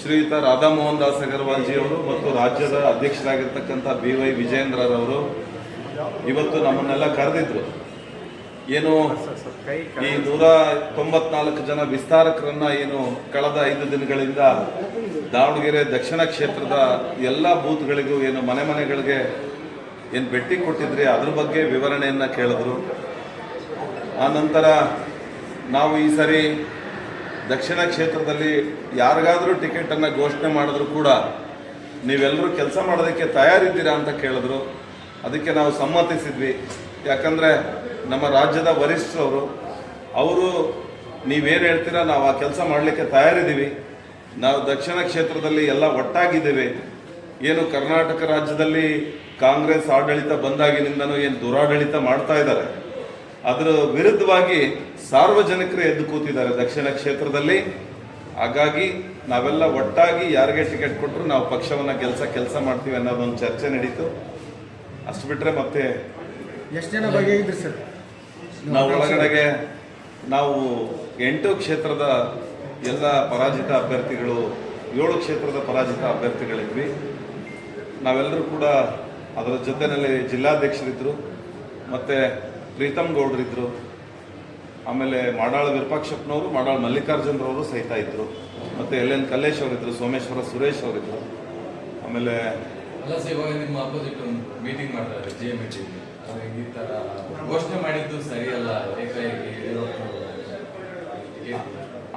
ಶ್ರೀಯುತ ರಾಧಾಮೋಹನ್ ದಾಸ್ ಅಗರ್ವಾಲ್ ಜಿ ಅವರು ಮತ್ತು ರಾಜ್ಯದ ಅಧ್ಯಕ್ಷರಾಗಿರ್ತಕ್ಕಂಥ BY ವಿಜಯೇಂದ್ರರವರು ಇವತ್ತು ನಮ್ಮನ್ನೆಲ್ಲ ಕರೆದಿದ್ರು. ಏನು ಈ 194 ಜನ ವಿಸ್ತಾರಕರನ್ನ ಏನು ಕಳೆದ 5 ದಿನಗಳಿಂದ ದಾವಣಗೆರೆ ದಕ್ಷಿಣ ಕ್ಷೇತ್ರದ ಎಲ್ಲ ಬೂತ್ಗಳಿಗೂ ಏನು ಮನೆಗಳಿಗೆ ಏನು ಭೇಟಿ ಕೊಟ್ಟಿದ್ರಿ ಅದ್ರ ಬಗ್ಗೆ ವಿವರಣೆಯನ್ನು ಕೇಳಿದ್ರು. ಆ ನಂತರ ನಾವು ಈ ಸರಿ ದಕ್ಷಿಣ ಕ್ಷೇತ್ರದಲ್ಲಿ ಯಾರಿಗಾದರೂ ಟಿಕೆಟನ್ನು ಘೋಷಣೆ ಮಾಡಿದ್ರು ಕೂಡ ನೀವೆಲ್ಲರೂ ಕೆಲಸ ಮಾಡೋದಕ್ಕೆ ತಯಾರಿದ್ದೀರಾ ಅಂತ ಕೇಳಿದ್ರು. ಅದಕ್ಕೆ ನಾವು ಸಮ್ಮತಿಸಿದ್ವಿ. ಯಾಕಂದರೆ ನಮ್ಮ ರಾಜ್ಯದ ವರಿಷ್ಠರವರು ಅವರು ನೀವೇನು ಹೇಳ್ತೀರಾ ನಾವು ಆ ಕೆಲಸ ಮಾಡಲಿಕ್ಕೆ ತಯಾರಿದ್ದೀವಿ. ನಾವು ದಕ್ಷಿಣ ಕ್ಷೇತ್ರದಲ್ಲಿ ಎಲ್ಲ ಒಟ್ಟಾಗಿದ್ದೇವೆ. ಏನು ಕರ್ನಾಟಕ ರಾಜ್ಯದಲ್ಲಿ ಕಾಂಗ್ರೆಸ್ ಆಡಳಿತ ಬಂದಾಗಿನಿಂದನೂ ಏನು ದುರಾಡಳಿತ ಮಾಡ್ತಾ ಇದ್ದಾರೆ, ಅದರ ವಿರುದ್ಧವಾಗಿ ಸಾರ್ವಜನಿಕರು ಎದ್ದು ಕೂತಿದ್ದಾರೆ ದಕ್ಷಿಣ ಕ್ಷೇತ್ರದಲ್ಲಿ. ಹಾಗಾಗಿ ನಾವೆಲ್ಲ ಒಟ್ಟಾಗಿ ಯಾರಿಗೆ ಟಿಕೆಟ್ ಕೊಟ್ಟರು ನಾವು ಪಕ್ಷವನ್ನು ಕೆಲಸ ಮಾಡ್ತೀವಿ ಅನ್ನೋದೊಂದು ಚರ್ಚೆ ನಡೀತು. ಅಷ್ಟು ಬಿಟ್ಟರೆ ಮತ್ತೆ ಎಷ್ಟು ಜನ ಭಾಗಿಯಾಗಿದ್ರಿ ಸರ್? ನಾವು ಒಳಗಡೆಗೆ ನಾವು 8 ಕ್ಷೇತ್ರದ ಎಲ್ಲ ಪರಾಜಿತ ಅಭ್ಯರ್ಥಿಗಳು, 7 ಕ್ಷೇತ್ರದ ಪರಾಜಿತ ಅಭ್ಯರ್ಥಿಗಳಿದ್ವಿ. ನಾವೆಲ್ಲರೂ ಕೂಡ ಅದರ ಜೊತೆಯಲ್ಲಿ ಜಿಲ್ಲಾಧ್ಯಕ್ಷರಿದ್ದರು, ಮತ್ತು ಪ್ರೀತಮ್ ಗೌಡ್ರಿದ್ರು, ಆಮೇಲೆ ಮಾಡಾಳ ವಿರೂಪಾಕ್ಷಪ್ಪನವರು, ಮಾಡಾಳ ಮಲ್ಲಿಕಾರ್ಜುನರವರು ಸಹಿತ ಇದ್ದರು, ಮತ್ತು LN ಕಲ್ಲೇಶ್ ಅವರಿದ್ದರು, ಸೋಮೇಶ್ವರ ಸುರೇಶ್ ಅವರಿದ್ದರು. ಆಮೇಲೆ ಅಲ್ಲ ಸರ್, ಇವಾಗ ನಿಮ್ಮ ಅಪೋಸಿಟ್ ಮೀಟಿಂಗ್ ಮಾಡ್ತಾರೆ JMT, ಈ ತರ ಘೋಷಣೆ ಮಾಡಿದ್ದು ಸರಿಯಲ್ಲ, ಏಕಾಏಕಿ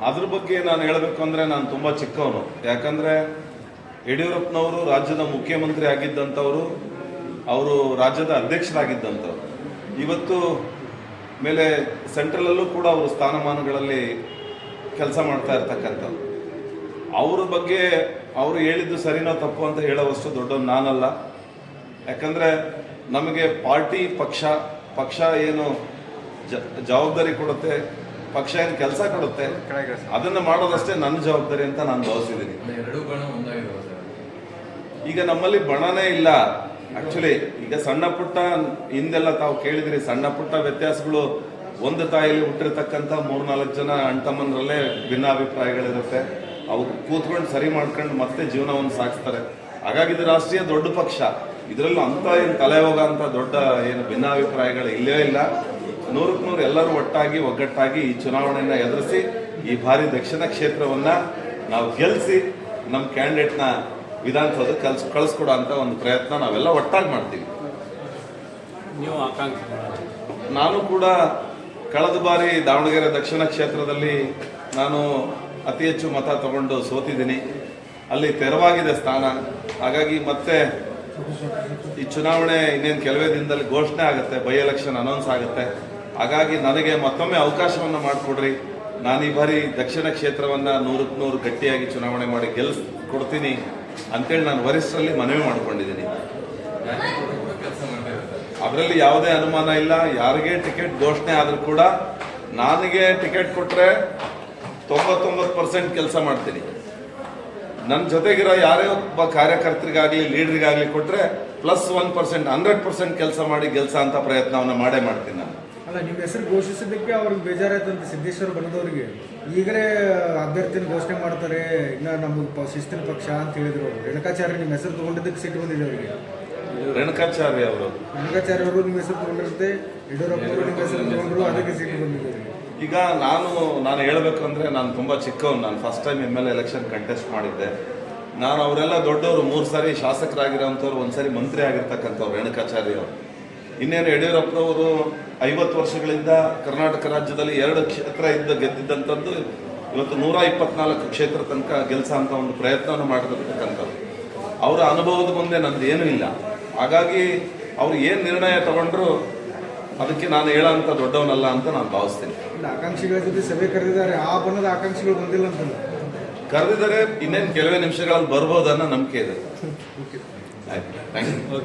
ಅದ್ರ ಬಗ್ಗೆ ನಾನು ಹೇಳಬೇಕು ಅಂದರೆ ನಾನು ತುಂಬ ಚಿಕ್ಕವನು. ಯಾಕಂದರೆ ಯಡಿಯೂರಪ್ಪನವರು ರಾಜ್ಯದ ಮುಖ್ಯಮಂತ್ರಿ ಆಗಿದ್ದಂಥವರು, ಅವರು ರಾಜ್ಯದ ಅಧ್ಯಕ್ಷರಾಗಿದ್ದಂಥವ್ರು. ಇವತ್ತು ಮೇಲೆ ಸೆಂಟ್ರಲಲ್ಲೂ ಕೂಡ ಅವರು ಸ್ಥಾನಮಾನಗಳಲ್ಲಿ ಕೆಲಸ ಮಾಡ್ತಾ ಇರ್ತಕ್ಕಂಥವ್ರು. ಅವ್ರ ಬಗ್ಗೆ ಅವರು ಹೇಳಿದ್ದು ಸರಿನೋ ತಪ್ಪು ಅಂತ ಹೇಳೋವಷ್ಟು ದೊಡ್ಡವನು ನಾನಲ್ಲ. ಯಾಕಂದರೆ ನಮಗೆ ಪಾರ್ಟಿ ಪಕ್ಷ ಏನು ಜವಾಬ್ದಾರಿ ಕೊಡುತ್ತೆ, ಪಕ್ಷ ಏನು ಕೆಲಸ ಕೊಡುತ್ತೆ, ಅದನ್ನು ಮಾಡೋದಷ್ಟೇ ನನ್ನ ಜವಾಬ್ದಾರಿ ಅಂತ ನಾನು ಭಾವಿಸಿದ್ದೀನಿ. ಎರಡು ಬಣ ಒಂದಾಗಿರುವ ಸರ್. ಈಗ ನಮ್ಮಲ್ಲಿ ಬಣನೇ ಇಲ್ಲ ಆಕ್ಚುಲಿ. ಈಗ ಸಣ್ಣ ಪುಟ್ಟ ಹಿಂದೆಲ್ಲ ತಾವು ಕೇಳಿದ್ರಿ, ಸಣ್ಣ ಪುಟ್ಟ ವ್ಯತ್ಯಾಸಗಳು, ಒಂದು ತಾಯಿಯಲ್ಲಿ ಹುಟ್ಟಿರ್ತಕ್ಕಂಥ 3-4 ಜನ ಅಣ್ತಮ್ಮನರಲ್ಲೇ ಭಿನ್ನಾಭಿಪ್ರಾಯಗಳಿರುತ್ತೆ. ಅವು ಕೂತ್ಕೊಂಡು ಸರಿ ಮಾಡ್ಕೊಂಡು ಮತ್ತೆ ಜೀವನವನ್ನು ಸಾಗಿಸ್ತಾರೆ. ಹಾಗಾಗಿ ಇದು ರಾಷ್ಟ್ರೀಯ ದೊಡ್ಡ ಪಕ್ಷ. ಇದರಲ್ಲೂ ಅಂತ ಏನು ತಲೆ ಹೋಗ ಅಂತ ದೊಡ್ಡ ಏನು ಭಿನ್ನಾಭಿಪ್ರಾಯಗಳು ಇಲ್ಲೇ ಇಲ್ಲ. 100ಕ್ಕೆ 100 ಎಲ್ಲರೂ ಒಗ್ಗಟ್ಟಾಗಿ ಈ ಚುನಾವಣೆಯನ್ನು ಎದುರಿಸಿ ಈ ಬಾರಿ ದಕ್ಷಿಣ ಕ್ಷೇತ್ರವನ್ನು ನಾವು ಗೆಲ್ಲಿಸಿ ನಮ್ಮ ಕ್ಯಾಂಡಿಡೇಟ್ನ ವಿಧಾನಸೌಧಕ್ಕೆ ಕಳಿಸ್ಕೊಡೋ ಅಂತ ಒಂದು ಪ್ರಯತ್ನ ನಾವೆಲ್ಲ ಒಟ್ಟಾಗಿ ಮಾಡ್ತೀವಿ. ನೀವು ಆಕಾಂಕ್ಷಿ? ನಾನು ಕೂಡ ಕಳೆದ ಬಾರಿ ದಾವಣಗೆರೆ ದಕ್ಷಿಣ ಕ್ಷೇತ್ರದಲ್ಲಿ ನಾನು ಅತಿ ಹೆಚ್ಚು ಮತ ತಗೊಂಡು ಸೋತಿದ್ದೀನಿ. ಅಲ್ಲಿ ತೆರವಾಗಿದೆ ಸ್ಥಾನ. ಹಾಗಾಗಿ ಮತ್ತೆ ಈ ಚುನಾವಣೆ ಇನ್ನೇನು ಕೆಲವೇ ದಿನದಲ್ಲಿ ಘೋಷಣೆ ಆಗುತ್ತೆ, ಬೈ ಎಲೆಕ್ಷನ್ ಅನೌನ್ಸ್ ಆಗುತ್ತೆ. ಹಾಗಾಗಿ ನನಗೆ ಮತ್ತೊಮ್ಮೆ ಅವಕಾಶವನ್ನು ಮಾಡಿಕೊಡ್ರಿ. ನಾನು ಈ ಬಾರಿ ದಕ್ಷಿಣ ಕ್ಷೇತ್ರವನ್ನು 100ಕ್ಕೆ 100 ಗಟ್ಟಿಯಾಗಿ ಚುನಾವಣೆ ಮಾಡಿ ಕೊಡ್ತೀನಿ ಅಂತೇಳಿ ನಾನು ವರಿಷ್ಠರಲ್ಲಿ ಮನವಿ ಮಾಡ್ಕೊಂಡಿದ್ದೀನಿ. ಕೆಲಸ ಮಾಡ್ತಾ ಇರ್ತಾರೆ, ಅದರಲ್ಲಿ ಯಾವುದೇ ಅನುಮಾನ ಇಲ್ಲ. ಯಾರಿಗೆ ಟಿಕೆಟ್ ಘೋಷಣೆ ಆದರೂ ಕೂಡ ನನಗೆ ಟಿಕೆಟ್ ಕೊಟ್ಟರೆ 99% ಕೆಲಸ ಮಾಡ್ತೀನಿ. ನನ್ನ ಜೊತೆಗಿರೋ ಯಾರೇ ಒಬ್ಬ ಕಾರ್ಯಕರ್ತರಿಗಾಗಲಿ ಲೀಡ್ರಿಗಾಗಲಿ ಕೊಟ್ಟರೆ +1% 100% ಕೆಲಸ ಮಾಡಿ ಅಂತ ಪ್ರಯತ್ನವನ್ನು ಮಾಡ್ತೀನಿ ನಾನು. ಅಲ್ಲ, ನಿಮ್ಮ ಹೆಸರು ಘೋಷಿಸಿದ್ದಕ್ಕೆ ಅವ್ರಿಗೆ ಬೇಜಾರಾಯ್ತಂತೆ ಸಿದ್ದೇಶ್ವರ ಬಣದವರಿಗೆ. ಈಗಲೇ ಅಭ್ಯರ್ಥಿನ ಘೋಷಣೆ ಮಾಡ್ತಾರೆ, ಇನ್ನು ನಮಗೆ ಶಿಸ್ತಿನ ಪಕ್ಷ ಅಂತ ಹೇಳಿದ್ರು ಅವರು. ರೇಣುಕಾಚಾರ್ಯ ನಿಮ್ಮ ಹೆಸರು ತೊಗೊಂಡಿದ್ದಕ್ಕೆ ಸಿಟ್ಟು ಬಂದಿದೆ ಅವರಿಗೆ. ರೇಣುಕಾಚಾರ್ಯ ಅವರು ನಿಮ್ಮ ಹೆಸರು ತೊಗೊಂಡಿರುತ್ತೆ, ಯಡಿಯೂರಪ್ಪ ಅವರು ನಿಮ್ಮ ಹೆಸರು ತೊಗೊಂಡ್ರು, ಅದಕ್ಕೆ ಸಿಟ್ಟು ಬಂದಿದೆ ಅವರಿಗೆ. ಈಗ ನಾನು ಹೇಳಬೇಕಂದ್ರೆ ನಾನು ತುಂಬ ಚಿಕ್ಕವನು. ನಾನು first time MLA election contest ಮಾಡಿದ್ದೆ. ನಾನು ಅವರೆಲ್ಲ ದೊಡ್ಡವರು, 3 ಸಾರಿ ಶಾಸಕರಾಗಿರೋಂಥವ್ರು, 1 ಸಾರಿ ಮಂತ್ರಿ ಆಗಿರ್ತಕ್ಕಂಥವ್ರು ರೇಣುಕಾಚಾರ್ಯ ಅವರು. ಇನ್ನೇನು ಯಡಿಯೂರಪ್ಪನವರು 50 ವರ್ಷಗಳಿಂದ ಕರ್ನಾಟಕ ರಾಜ್ಯದಲ್ಲಿ 2 ಕ್ಷೇತ್ರ ಗೆದ್ದಿದ್ದಂಥದ್ದು ಇವತ್ತು 124 ಕ್ಷೇತ್ರ ತನಕ ಅಂತ ಒಂದು ಪ್ರಯತ್ನವನ್ನು ಮಾಡಿರ್ತಕ್ಕಂಥವ್ರು. ಅವರ ಅನುಭವದ ಮುಂದೆ ನಂದು ಏನೂ ಇಲ್ಲ. ಹಾಗಾಗಿ ಅವ್ರು ಏನು ನಿರ್ಣಯ ತಗೊಂಡ್ರು ಅದಕ್ಕೆ ನಾನು ಹೇಳೋಂಥ ದೊಡ್ಡವನಲ್ಲ ಅಂತ ನಾನು ಭಾವಿಸ್ತೀನಿ. ಆಕಾಂಕ್ಷಿಗಳ ಜೊತೆ ಸಭೆ ಕರೆದಿದ್ದಾರೆ, ಆ ಬಣ್ಣದ ಆಕಾಂಕ್ಷಿಗಳು ಬಂದಿಲ್ಲ ಅಂತಲ್ಲ ಕರೆದಿದ್ದಾರೆ. ಇನ್ನೇನು ಕೆಲವೇ ನಿಮಿಷಗಳಲ್ಲಿ ಬರ್ಬೋದನ್ನೋ ನಂಬಿಕೆ ಇದೆ. ಆಯ್ತು, ಥ್ಯಾಂಕ್ ಯು.